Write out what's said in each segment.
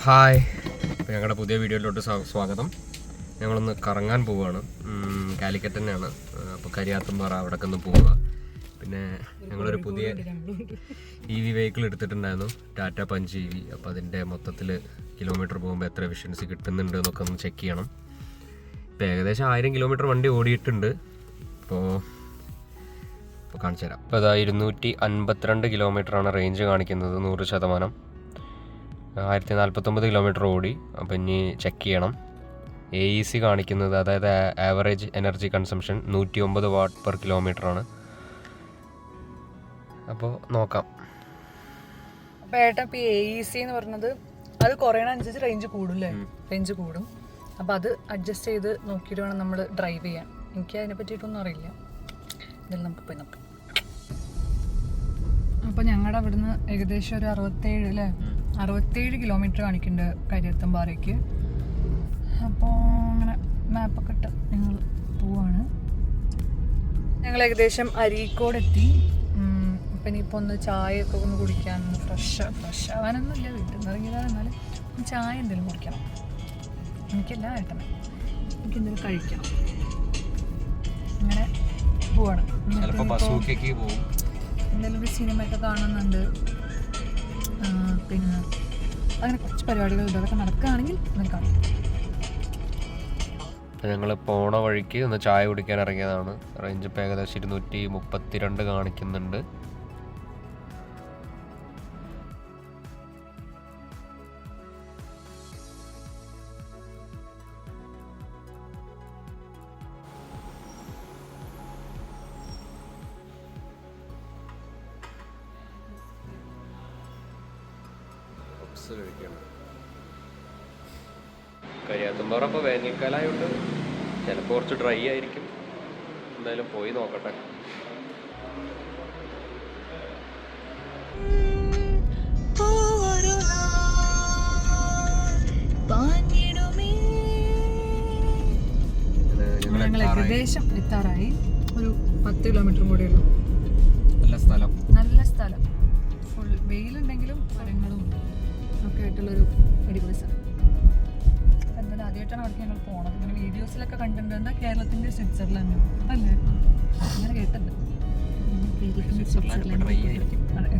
Hi, അപ്പോൾ ഞങ്ങളുടെ പുതിയ വീഡിയോയിലോട്ട് സ്വാഗതം. ഞങ്ങളൊന്ന് കറങ്ങാൻ പോവുകയാണ്. കാലിക്കറ്റ് തന്നെയാണ്. അപ്പോൾ കരിയാത്തുംപാറ അവിടേക്ക് ഒന്ന് പോവുക. പിന്നെ ഞങ്ങളൊരു പുതിയ EV വെഹിക്കിൾ എടുത്തിട്ടുണ്ടായിരുന്നു, ടാറ്റ പഞ്ച് EV. അപ്പോൾ അതിൻ്റെ മൊത്തത്തിൽ കിലോമീറ്റർ പോകുമ്പോൾ എത്ര എഫിഷ്യൻസി കിട്ടുന്നുണ്ട് എന്നൊക്കെ ഒന്ന് ചെക്ക് ചെയ്യണം. ഇപ്പോൾ ഏകദേശം 1000 കിലോമീറ്റർ വണ്ടി ഓടിയിട്ടുണ്ട്. ഇപ്പോൾ കാണിച്ചു തരാം. ഇപ്പോൾ അതാ 252 കിലോമീറ്ററാണ് റേഞ്ച് കാണിക്കുന്നത്, 100%. 1049 കിലോമീറ്റർ ഓടി. അപ്പോൾ ഇനി ചെക്ക് ചെയ്യണം. AEC കാണിക്കുന്നത്, അതായത് average energy consumption 109 watt per കിലോമീറ്ററാണ്. അപ്പോൾ നോക്കാം. അപ്പോൾ ഏട്ടാ, ഇപ്പോൾ AEC എന്ന് പറഞ്ഞത് അത് കുറയണനുസരിച്ച് റേഞ്ച് കൂടും അല്ലേ? റേഞ്ച് കൂടും. അപ്പോൾ അത് അഡ്ജസ്റ്റ് ചെയ്ത് നോക്കിയിട്ട് വേണം നമ്മൾ ഡ്രൈവ് ചെയ്യാൻ. എനിക്ക് അതിനെ പറ്റിയിട്ടൊന്നും അറിയില്ല. ഇതെല്ലാം നമുക്ക് പോയി നോക്കാം. അപ്പോൾ ഞങ്ങളുടെ അവിടുന്ന് ഏകദേശം ഒരു 67 കിലോമീറ്റർ കാണിക്കുന്നുണ്ട് കരിയാത്തുംപാറയ്ക്ക്. അപ്പോൾ അങ്ങനെ മാപ്പൊക്കെ ഇട്ട് ഞങ്ങൾ പോവാണ്. ഞങ്ങൾ ഏകദേശം അരീക്കോട് എത്തി. അപ്പം ഇനിയിപ്പോൾ ഒന്ന് ചായയൊക്കെ ഒന്ന് കുടിക്കാൻ, ഫ്രഷ് ആവാനൊന്നുമില്ല, വീട്ടിൽ നിന്ന് ഇറങ്ങിയതാണ്. എന്നാലും ചായ എന്തെങ്കിലും കുടിക്കണം. എനിക്കെല്ലാം ആയിട്ടണം, എനിക്കെന്തെങ്കിലും കഴിക്കണം. അങ്ങനെ പോവാണ്. എന്തെങ്കിലും ഒരു സിനിമയൊക്കെ കാണുന്നുണ്ട്. പിന്നെ അങ്ങനെ കുറച്ച് പരിപാടികൾ ഇതൊക്കെ നടക്കുകയാണെങ്കിൽ അങ്ങനെ കാണും. ഞങ്ങൾ പോണ വഴിക്ക് ഒന്ന് ചായ കുടിക്കാൻ ഇറങ്ങിയതാണ്. റേഞ്ച് ഇപ്പോൾ ഏകദേശം 232 കാണിക്കുന്നുണ്ട്. കരിയാത്തുംപാറ ഇപ്പോൾ വേനൽക്കാലമായതുകൊണ്ട് ചിലപ്പോൾ കുറച്ച് ഡ്രൈ ആയിരിക്കും. എന്തായാലും പോയി നോക്കട്ടെ. ഞങ്ങൾ ഏകദേശം എത്താറായി. ഒരു 10 കിലോമീറ്റർ കൂടെ ഉള്ളൂ. നല്ല സ്ഥലം, ഫുൾ വെയിലുണ്ടെങ്കിലും മരങ്ങളും ഒക്കെ ആയിട്ടുള്ളൊരു അടിപൊളി സ്ഥലം. എന്തായാലും ആദ്യമായിട്ടാണ് അവിടേക്ക് ഞങ്ങൾ പോണത്. ഇങ്ങനെ വീഡിയോസിലൊക്കെ കണ്ടിട്ടുണ്ട്, എന്താ കേരളത്തിൻ്റെ സ്വിറ്റ്സർലൻഡ് അല്ലേ, അങ്ങനെ കേട്ടിട്ടുണ്ട്. കേരളത്തിൻ്റെ സ്വിറ്റ്സർലാൻഡ് അതെ,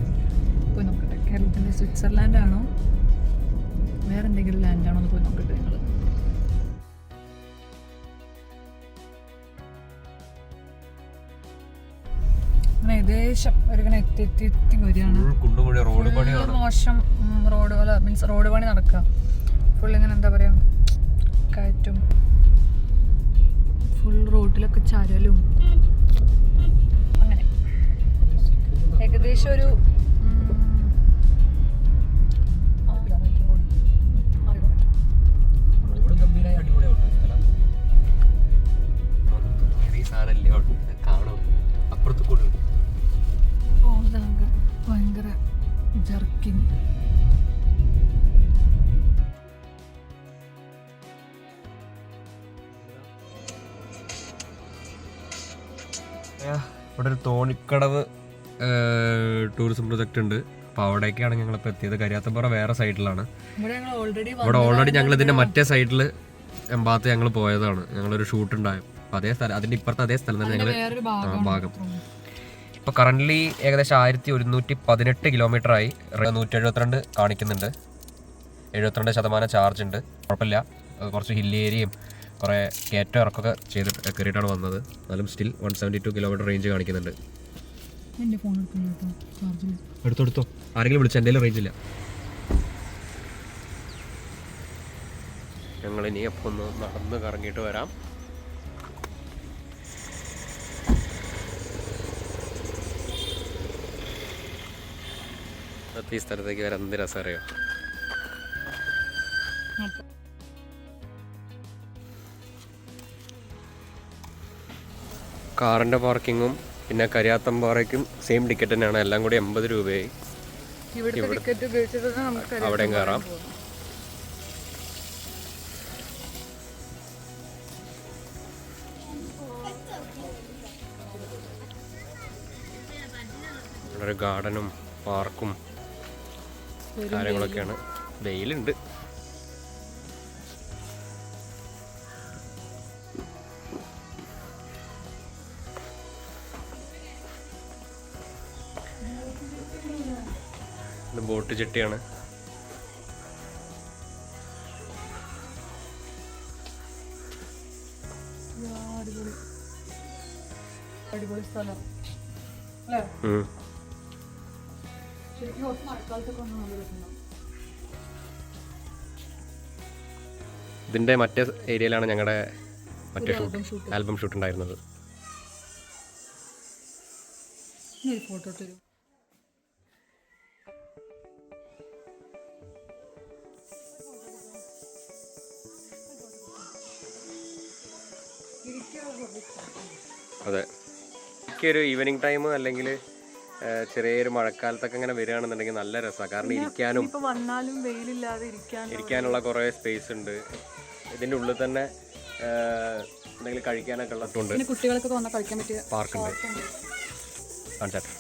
പോയി നോക്കട്ടെ. കേരളത്തിൻ്റെ സ്വിറ്റ്സർലാൻഡ് ആണോ വേറെ എന്തെങ്കിലും ലാൻഡാണോ എന്ന് പോയി നോക്കട്ടെ ഞങ്ങൾ. ഏകദേശം ഒരിങ്ങനെ എത്തി വരികയാണ്. മോശം റോഡ് പണി നടക്കുക. ഫുൾ ഇങ്ങനെ എന്താ പറയുക, കയറ്റും. ഫുൾ റോഡിലൊക്കെ ചരലും. അങ്ങനെ ഏകദേശം ഒരു 6 ഭയങ്കര ജർക്കിങ്. ഇവിടെ ഒരു തോണിക്കടവ് ടൂറിസം പ്രൊജക്റ്റ് ഉണ്ട്. അപ്പോൾ അവിടേക്കാണ് ഞങ്ങളിപ്പോൾ എത്തിയത്. കരിയാത്തുംപാറ വേറെ സൈഡിലാണ്. ഇവിടെ ഓൾറെഡി ഞങ്ങൾ ഇതിൻ്റെ മറ്റേ സൈഡിൽ എമ്പാത്ത് ഞങ്ങൾ പോയതാണ്. ഞങ്ങളൊരു ഷൂട്ട് ഉണ്ടായത്. അപ്പോൾ അതേ സ്ഥലം, അതിൻ്റെ ഇപ്പുറത്തെ അതേ സ്ഥലം തന്നെ ഞങ്ങൾ ഭാഗം. ഇപ്പോൾ കറൻ്റ്ലി ഏകദേശം 1118 കിലോമീറ്ററായി. 172 കാണിക്കുന്നുണ്ട്. 72% ചാർജ് ഉണ്ട്. കുഴപ്പമില്ല. കുറച്ച് ഹില്ലി ഏരിയയും കുറേ കയറ്റം ഇറക്കൊക്കെ കയറിയിട്ടാണ് വന്നത്. എന്നാലും സ്റ്റിൽ 172 കിലോമീറ്റർ റേഞ്ച് കാണിക്കുന്നുണ്ട്. എടുത്തോ, ആരെങ്കിലും വിളിച്ചു, എൻ്റെ റേഞ്ച് ഇല്ല. ഞങ്ങളിനി അപ്പോൾ ഒന്ന് നടന്ന് കറങ്ങിയിട്ട് വരാം. ഈ സ്ഥലത്തേക്ക് വരാൻ എന്ത് രസം അറിയോ. കാറിൻ്റെ പാർക്കിങ്ങും പിന്നെ കരിയാത്തുംപാറയ്ക്കും സെയിം ടിക്കറ്റ് തന്നെയാണ്. എല്ലാം കൂടി 80 രൂപയായി. അവിടെയും കയറാം. ഇവിടെ ഗാർഡനും പാർക്കും കാര്യങ്ങളൊക്കെയാണ്. വെയിലുണ്ട്, ഇത് ബോട്ട് ചെട്ടിയാണ്. അടിപൊളി സ്ഥലം. ഇതിന്റെ മറ്റേ ഏരിയയിലാണ് ഞങ്ങളുടെ മറ്റേ ആൽബം ഷൂട്ട് ഉണ്ടായിരുന്നത്. ഫോട്ടോ തരും. അതെ, എനിക്കൊരു ഈവനിങ് ടൈം അല്ലെങ്കിൽ ചെറിയൊരു മഴക്കാലത്തൊക്കെ ഇങ്ങനെ വരികയാണെന്നുണ്ടെങ്കിൽ നല്ല രസമാണ്. കാരണം ഇരിക്കാനും വന്നാലും വെയിലില്ലാതെ ഇരിക്കാനുള്ള കുറേ സ്പേസ് ഉണ്ട്. ഇതിൻ്റെ ഉള്ളിൽ തന്നെ എന്തെങ്കിലും കഴിക്കാനൊക്കെ ഉള്ളതുകൊണ്ട് കുട്ടികൾക്കൊക്കെ വന്നാൽ കഴിക്കാൻ പറ്റിയ പാർക്കുണ്ട്. കാണിച്ചാട്ടെ.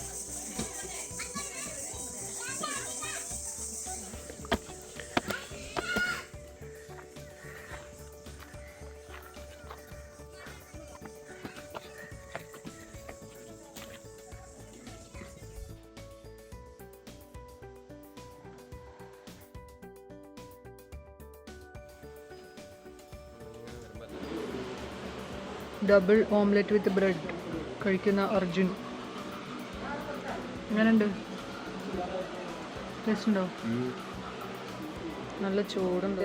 ഡബിൾ ഓംലെറ്റ് വിത്ത് ബ്രെഡ് കഴിക്കുന്ന അർജുൻ. എങ്ങനെയുണ്ട്? ടേസ്റ്റ് ഉണ്ടോ? നല്ല ചൂടുണ്ട്.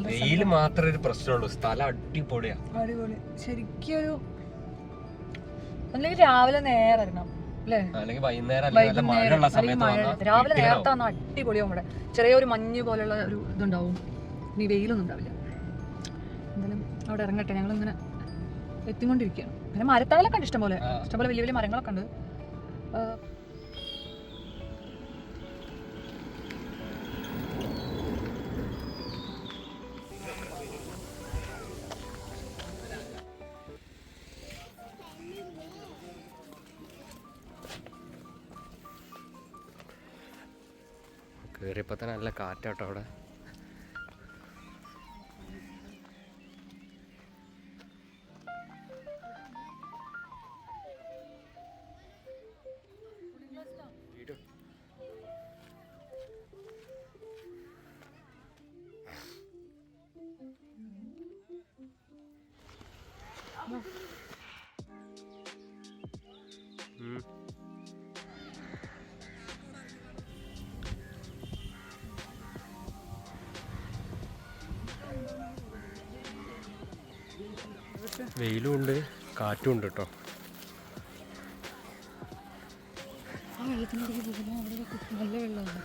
വെയിൽ മാത്രമേ ഒരു പ്രശ്നമുള്ളൂ. സ്ഥലം അടിപൊളിയാ. അടിപൊളി ശരിക്കും. ഒരു അല്ലെങ്കിൽ രാവിലെ നേരെ ഇറങ്ങണം അല്ലേ? അല്ലെങ്കിൽ വൈകുന്നേരം രാവിലെ നേരത്തെ വന്നാൽ അടിപൊളിയാവും. ഇവിടെ ചെറിയൊരു മഞ്ഞ് പോലെയുള്ള ഒരു ഇതുണ്ടാവും. ഇനി വെയിലൊന്നും ഉണ്ടാവില്ല. എന്തായാലും അവിടെ ഇറങ്ങട്ടെ. ഞങ്ങളിങ്ങനെ എത്തിക്കൊണ്ടിരിക്കുകയാണ്. പിന്നെ മരത്തണലൊക്കെ ഉണ്ട്, ഇഷ്ടംപോലെ വലിയ വലിയ മരങ്ങളൊക്കെ ഉണ്ട്. കയറിയപ്പോൾ തന്നെ നല്ല കാറ്റാട്ടോ അവിടെ. വെയിലും ഉണ്ട്, കാറ്റും ഉണ്ട് കേട്ടോ. ആ വെള്ളത്തിനടുത്ത് പോകുമ്പോൾ അവിടെ നല്ല വെള്ളമാണ്.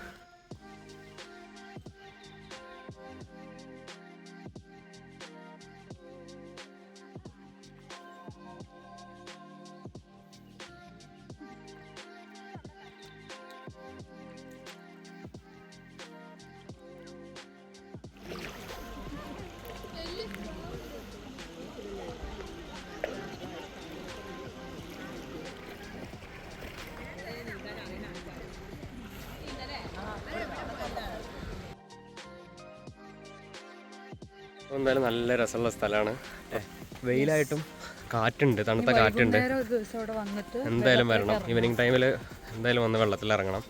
എന്തായാലും നല്ല രസമുള്ള സ്ഥലമാണ്. വെയിലായിട്ടും കാറ്റുണ്ട്, തണുത്ത കാറ്റുണ്ട്. എന്തായാലും വരണം. ഈവനിങ് ടൈമിൽ എന്തായാലും വന്ന് വെള്ളത്തിൽ ഇറങ്ങണം.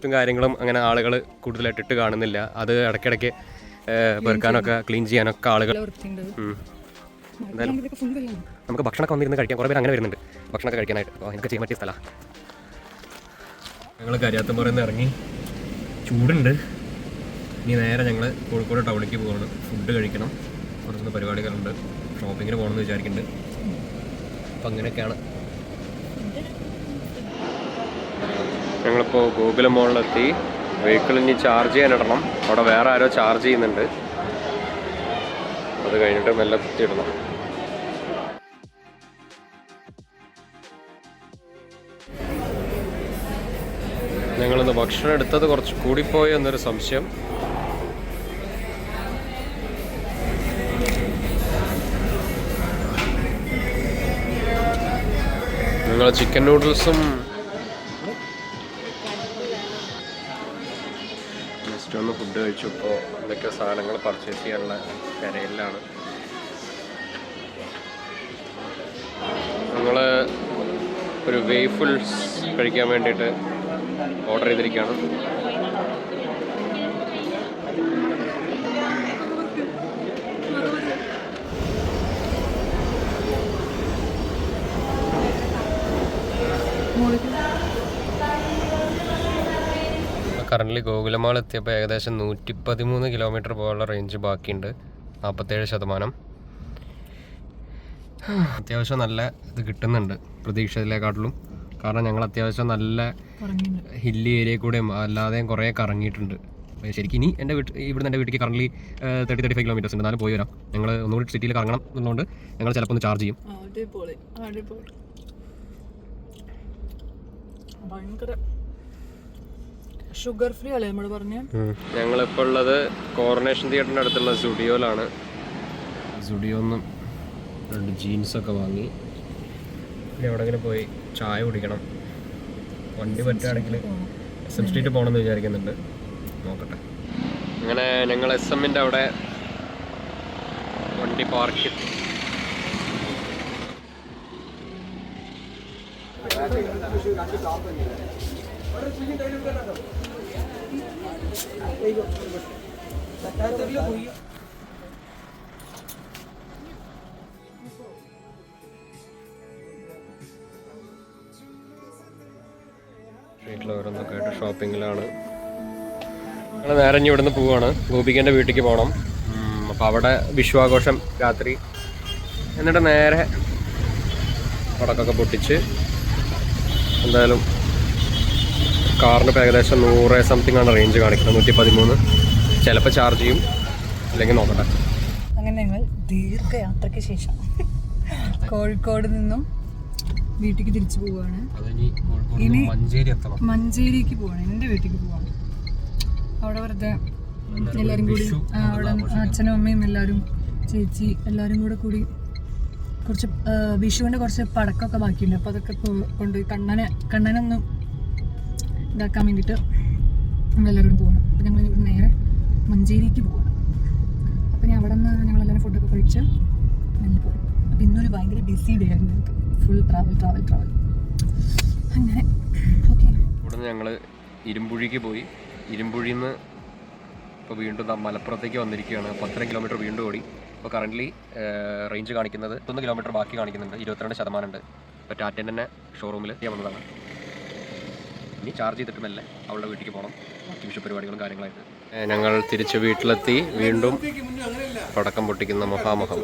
ും കാര്യങ്ങളും അങ്ങനെ ആളുകൾ കൂടുതലായിട്ട് ഇട്ട് കാണുന്നില്ല. അത് ഇടയ്ക്കിടയ്ക്ക് പെറുക്കാനൊക്കെ ക്ലീൻ ചെയ്യാനൊക്കെ ആളുകൾ. എന്തായാലും നമുക്ക് ഭക്ഷണമൊക്കെ വന്നിരുന്ന് കഴിക്കാൻ കുറേ പേര് അങ്ങനെ വരുന്നുണ്ട് ഭക്ഷണമൊക്കെ കഴിക്കാനായിട്ട്. അപ്പോൾ എനിക്ക് ചെയ്യാൻ പറ്റിയ സ്ഥലമാണ്. ഞങ്ങൾ കരിയാത്തമ്പുറയിൽ നിന്ന് ഇറങ്ങി. ചൂടുണ്ട്. ഇനി നേരെ ഞങ്ങൾ കോഴിക്കോട് ടൗണിലേക്ക് പോകണം. ഫുഡ് കഴിക്കണം. കുറച്ചൊന്ന് പരിപാടികളുണ്ട്. ഷോപ്പിങ്ങിന് പോകണമെന്ന് വിചാരിക്കുന്നുണ്ട്. അപ്പം അങ്ങനെയൊക്കെയാണ്. ഞങ്ങളിപ്പോൾ ഗോകുലം മോളിലെത്തി. വെഹിക്കിൾ ഇനി ചാർജ് ചെയ്യാനിടണം. അവിടെ വേറെ ആരോ ചാർജ് ചെയ്യുന്നുണ്ട്. അത് കഴിഞ്ഞിട്ട് മെല്ലെ കുത്തിയിടണം. ഞങ്ങളിന്ന് ഭക്ഷണം എടുത്തത് കുറച്ച് കൂടിപ്പോയി എന്നൊരു സംശയം. ഞങ്ങൾ ചിക്കൻ നൂഡിൽസും ജസ്റ്റ് ഒന്ന് ഫുഡ് കഴിച്ചു. ഇപ്പോൾ എന്തൊക്കെയോ സാധനങ്ങൾ പർച്ചേസ് ചെയ്യാനുള്ള കരയിലാണ്. ഞങ്ങൾ ഒരു വേഫിൾസ് കഴിക്കാൻ വേണ്ടിയിട്ട് ഓർഡർ ചെയ്തിരിക്കുകയാണ്. കറൻ്റ് ഗോകുലമാൾ എത്തിയപ്പോൾ ഏകദേശം 113 കിലോമീറ്റർ പോകാനുള്ള റേഞ്ച് ബാക്കിയുണ്ട്. 47%. അത്യാവശ്യം നല്ല ഇത് കിട്ടുന്നുണ്ട് പ്രതീക്ഷയിലേക്കാട്ടിലും. കാരണം ഞങ്ങൾ അത്യാവശ്യം നല്ല ഹില്ലി ഏരിയ കൂടെയും അല്ലാതെയും കുറേ കറങ്ങിയിട്ടുണ്ട്. ശരിക്കും ഇനി ഇവിടുന്ന് എൻ്റെ വീട്ടിലേക്ക് കറൻ്റ് 35 കിലോമീറ്റേഴ്സ് ഉണ്ട്. എന്നാലും പോയി വരാം. ഞങ്ങൾ ഒന്നുകൂടി സിറ്റിയിൽ കറങ്ങണം എന്നുള്ളതുകൊണ്ട് ഞങ്ങൾ ചിലപ്പോൾ ഒന്ന് ചാർജ് ചെയ്യും. ഷുഗർ ഫ്രീ അല്ലേ നമ്മൾ പറഞ്ഞ. ഞങ്ങളിപ്പോൾ ഉള്ളത് കോർണേഷൻ തിയേറ്ററിൻ്റെ അടുത്തുള്ള സുഡിയോയിലാണ്. സുഡിയോന്ന് 2 ജീൻസൊക്കെ വാങ്ങി. പിന്നെ എവിടെയെങ്കിലും പോയി ചായ കുടിക്കണം. വണ്ടി പറ്റുകയാണെങ്കിൽ SM സ്ട്രീറ്റ് പോകണമെന്ന് വിചാരിക്കുന്നുണ്ട്. നോക്കട്ടെ. അങ്ങനെ ഞങ്ങൾ SM-ൻ്റെ അവിടെ വണ്ടി പാർക്ക് ചെയ്തു. സ്ട്രീറ്റിൽ ഓരോന്നൊക്കെ ആയിട്ട് ഷോപ്പിങ്ങിലാണ്. ഞങ്ങൾ നേരെ ഇനി ഇവിടുന്ന് പോവുകയാണ്. ഗോപികൻ്റെ വീട്ടിലേക്ക് പോകണം. അപ്പോൾ അവിടെ വിഷുവാഘോഷം രാത്രി. എന്നിട്ട് നേരെ പടക്കൊക്കെ പൊട്ടിച്ച് എന്തായാലും കാറിന് ഇപ്പോൾ ഏകദേശം 100 സംതിങ് ആണ് റേഞ്ച് കാണിക്കുന്നത്. 113. ചിലപ്പോൾ ചാർജ് ചെയ്യും, അല്ലെങ്കിൽ നോക്കട്ടെ. അങ്ങനെ ഞങ്ങൾ ദീർഘയാത്രയ്ക്ക് ശേഷം കോഴിക്കോട് നിന്നും വീട്ടിലേക്ക് തിരിച്ചു പോവുകയാണ്. ഇനി മഞ്ചേരിക്ക് പോവാണ്, എൻ്റെ വീട്ടിലേക്ക് പോവാണ്. അവിടെ വെറുതെ എല്ലാവരും കൂടി, അവിടെ അച്ഛനും അമ്മയും എല്ലാവരും ചേച്ചി എല്ലാവരും കൂടി കുറച്ച് വിഷുവിൻ്റെ കുറച്ച് പടക്കമൊക്കെ ബാക്കിയുണ്ട്. അപ്പോൾ അതൊക്കെ കൊണ്ടുപോയി കണ്ണനൊന്ന് ഇതാക്കാൻ വേണ്ടിയിട്ട് നമ്മളെല്ലാവരും പോകണം. അപ്പോൾ ഞങ്ങൾ നേരെ മഞ്ചേരിക്ക് പോകണം. അപ്പോൾ ഞാൻ അവിടെ നിന്ന് ഞങ്ങളെല്ലാവരും ഫുഡൊക്കെ കഴിച്ച് നല്ല പോകും. അപ്പോൾ ഇന്നൊരു ഭയങ്കര ബിസി ഡേ ആയിരുന്നു ഞങ്ങൾക്ക്. ഫുൾ ട്രാവൽ അങ്ങനെ. ഓക്കെ, ഇവിടെ നിന്ന് ഞങ്ങൾ ഇരുമ്പുഴിക്ക് പോയി. ഇരുമ്പുഴിയിൽ നിന്ന് ഇപ്പോൾ വീണ്ടും മലപ്പുറത്തേക്ക് വന്നിരിക്കുകയാണ്. 12 കിലോമീറ്റർ വീണ്ടും ഓടി. ഇപ്പോൾ കറൻ്റ്ലി റേഞ്ച് കാണിക്കുന്നത് 1 കിലോമീറ്റർ ബാക്കി കാണിക്കുന്നുണ്ട്. 22% ഉണ്ട്. ഇപ്പോൾ ടാറ്റേൻ്റെ തന്നെ ഷോറൂമിൽ വന്നതാണ്. ഇനി ചാർജ് ചെയ്തിട്ടുമല്ലേ അവളുടെ വീട്ടിലേക്ക് പോകണം. വിഷു പരിപാടികളും കാര്യങ്ങളായിട്ട് ഞങ്ങൾ തിരിച്ച് വീട്ടിലെത്തി. വീണ്ടും പടക്കം പൊട്ടിക്കുന്ന മഹാമഹം.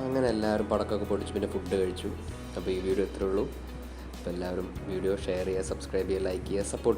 അങ്ങനെ എല്ലാവരും പടക്കമൊക്കെ പൊടിച്ച് പിന്നെ ഫുഡ് കഴിച്ചു. അപ്പോൾ ഈ വീഡിയോ ഇത്രയേ ഉള്ളൂ. അപ്പോൾ എല്ലാവരും വീഡിയോ ഷെയർ ചെയ്യുക, സബ്സ്ക്രൈബ് ചെയ്യുക, ലൈക്ക് ചെയ്യുക, സപ്പോർട്ട് ചെയ്യുക.